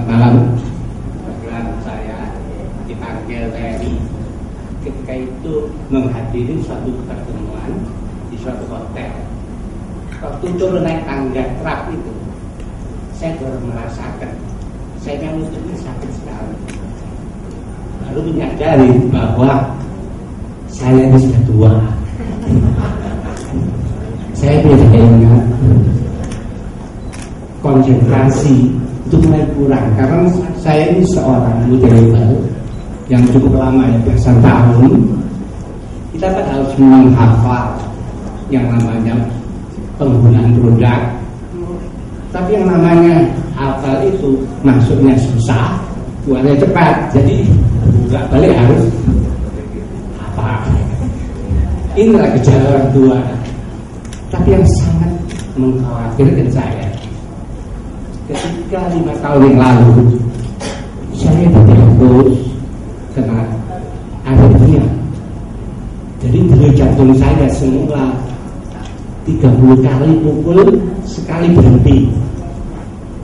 malam. Kebetulan saya dipanggil TNI ketika itu menghadiri suatu pertemuan di suatu hotel. Waktu turun naik tangga trap itu, saya baru merasakan saya lututnya sakit sekali. Baru menyadari bahwa saya ini sudah tua. Saya tidak ingat, konsentrasi itu mulai kurang karena saya ini seorang multi-level yang cukup lama ya, belasan tahun. Kita kan harus menghafal yang namanya penggunaan produk, tapi yang namanya hafal itu masuknya susah, keluarnya cepat, jadi buka balik harus apa? Inilah gejala orang tua. Tapi yang sangat mengkhawatirkan saya, ketika 5 tahun yang lalu saya didiagnos kena aritmia. Jadi denyut jantung saya semula 30 kali pukul, sekali berhenti.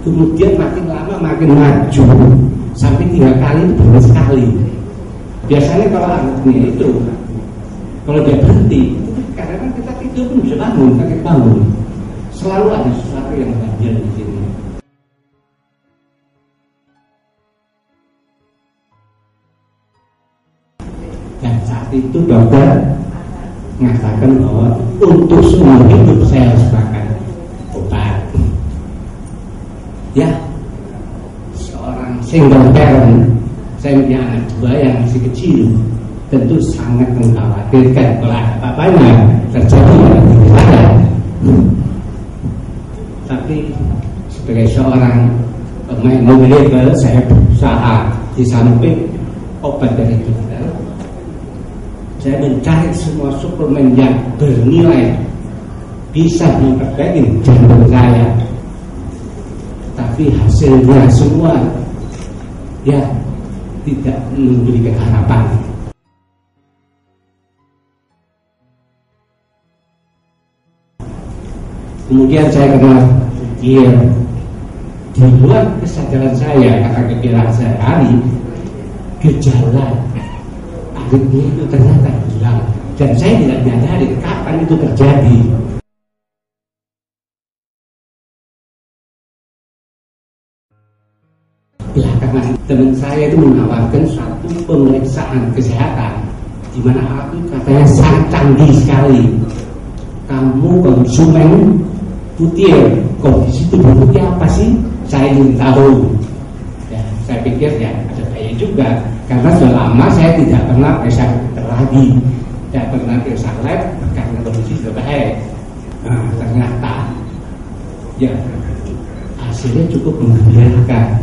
Kemudian makin lama makin maju, sampai 3 kali itu berhenti sekali. Biasanya kalau aritmia itu, kalau dia berhenti, karena kan kita tidur pun bisa bangun, sakit bangun. Selalu ada sesuatu yang bagian di sini. Dan saat itu dokter mengatakan bahwa untuk seumur hidup saya harus makan obat. Ya, seorang single parent, saya punya anak 2 yang masih kecil, tentu sangat mengkhawatirkan kalau ada apa-apanya terjadi di saya. Tapi sebagai seorang pemain multi-level, saya berusaha di samping obat dari dokter, saya mencari semua suplemen yang bernilai bisa memperbaiki jantung saya. Tapi hasilnya semua ya tidak memberikan harapan. Kemudian saya kenal fikir. Di luar kesadaran saya, karena kepikiran saya hari, gejala aritmia itu ternyata hilang. Dan saya tidak menyadari kapan itu terjadi. Belakangan teman saya itu menawarkan suatu pemeriksaan kesehatan, di mana alat itu katanya sangat canggih sekali. Kamu konsumen putih, kondisi tubuh putih apa sih? Saya ingin tahu. Ya, saya pikir ya ada baiknya juga, karena sudah lama saya tidak pernah periksa lagi, tidak pernah periksa lab karena kondisi sudah baik. Nah, ternyata ya hasilnya cukup menggembirakan.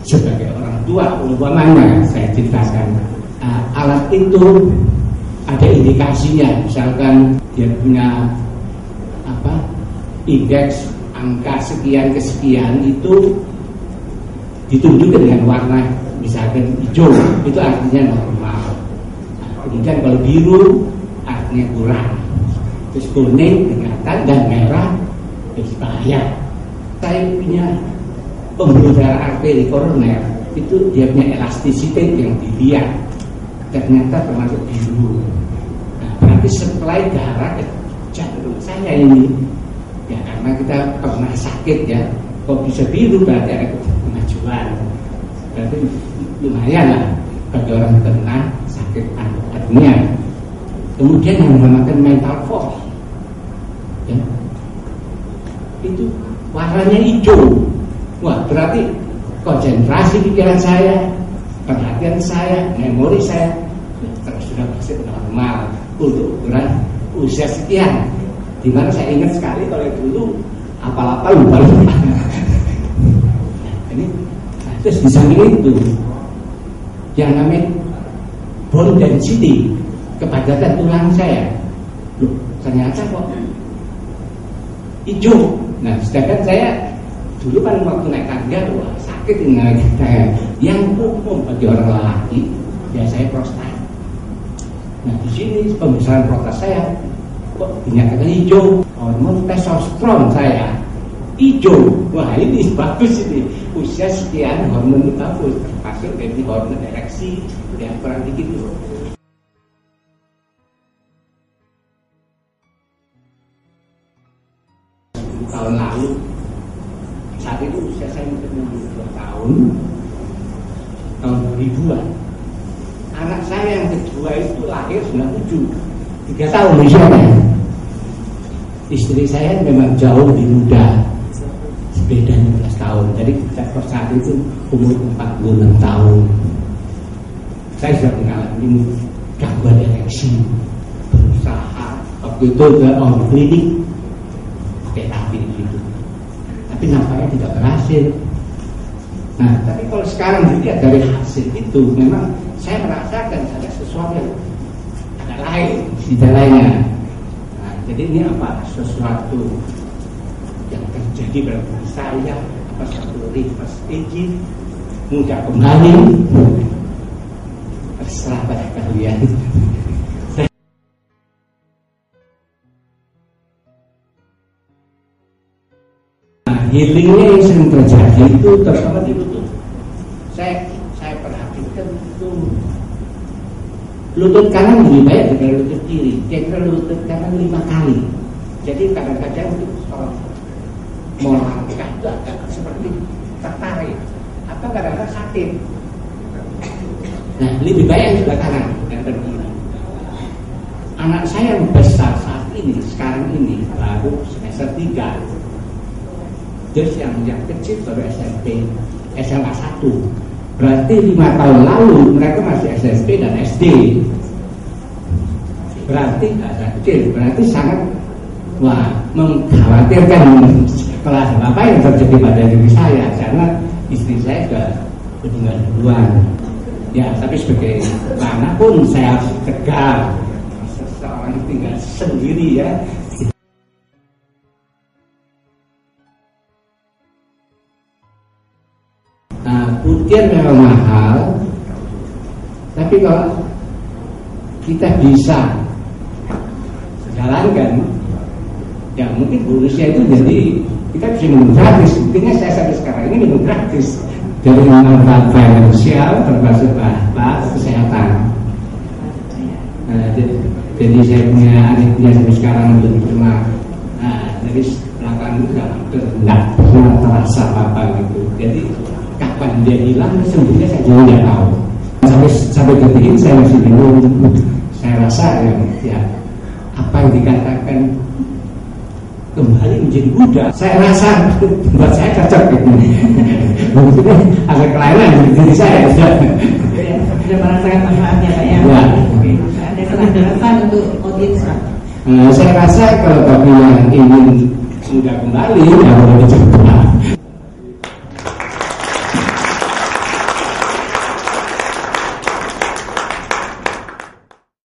Sebagai orang tua, umpamanya saya ceritakan, alat itu ada indikasinya, misalkan dia punya indeks angka sekian ke sekian, itu ditunjukkan dengan warna misalkan hijau, itu artinya normal. Kemudian kalau biru artinya kurang, terus kuning kelihatan, dan merah bahaya. Saya punya pembuluh darah arteri koroner, itu dia punya elastisitas yang dilihat, ternyata termasuk biru. Nah, berarti supply darah ke jantung saya ini, ya karena kita pernah sakit ya, kok bisa biru berarti ada kemajuan. Berarti lumayan lah bagi orang kena sakit aritmia. Kemudian yang dinamakan mental fog, ya, itu warnanya hijau. Wah, berarti konsentrasi pikiran saya, perhatian saya, memori saya terus sudah masih normal untuk ukuran usia sekian. Dimana saya ingat sekali kalau dulu apa-apa lupa-lupa. Ini terus di samping itu yang namanya bone density, kepadatan tulang saya, loh, ternyata kok hijau. Nah, sedangkan saya dulu kan waktu naik tangga, wah sakit ini kita. Yang umum bagi orang lelaki biasanya prostat. Nah, di sini pembesaran prostat saya kok dinyatakan hijau, hormon testosteron saya hijau. Wah ini bagus ini, usia sekian hormon itu bagus, termasuk dari hormon ereksi yang kurang dikit itu. Tahun lalu, saat itu usia saya mungkin 62 tahun, tahun 2000-an. Anak saya yang kedua itu lahir 97, 3 tahun usianya. Istri saya memang jauh lebih muda, beda 15 tahun. Jadi saat itu umur 46 tahun. Saya sudah mengalami gangguan ereksi, berusaha waktu itu ke klinik terapi gitu, tapi nampaknya tidak berhasil. Nah, tapi kalau sekarang dilihat dari hasil itu, memang saya merasakan ada sesuatu yang ada lain, tidak lainnya. Nah, jadi ini apa? Sesuatu yang terjadi pada diri saya, apa satu reverse aging, mudah kembali, terserah pada kalian. Healingnya yang sering terjadi itu terutama di lutut. Saya perhatikan itu lutut kanan lebih baik daripada lutut kiri. Kira lutut kanan 5 kali. Jadi kadang-kadang itu orang mau langkah itu agak seperti tertarik atau kadang-kadang sakit. Nah lebih baik yang sebelah kanan daripada kiri. Anak saya yang besar saat ini, sekarang ini baru semester 3. Terus yang kecil baru SMP, SMA 1. Berarti 5 tahun lalu mereka masih SMP dan SD. Berarti kecil, berarti sangat mengkhawatirkan kelas apa yang terjadi pada diri saya, karena istri saya sudah meninggal duluan. Ya, tapi sebagai anak pun saya harus tegar. Seseorang tinggal sendiri ya. Nah, putihan memang mahal, tapi kalau kita bisa jalankan, ya mungkin bonusnya itu jadi kita bisa minum gratis. Buktinya saya sampai sekarang ini minum gratis dari manfaat finansial termasuk kesehatan. Nah, jadi saya punya adiknya sampai sekarang belum pernah. Nah, dari belakang itu nggak pernah terasa apa gitu. Jadi kapan dia hilang, sesungguhnya saya juga tidak tahu. Sampai detik ini saya masih bingung. Saya rasa ya apa yang dikatakan kembali menjadi muda, saya rasa buat saya cocok gitu. Maksudnya agak kelainan di diri saya. Sudah merasakan manfaatnya Pak ya. Ada saran untuk audiens. Saya rasa kalau bagi yang ingin muda kembali, ya boleh dicoba.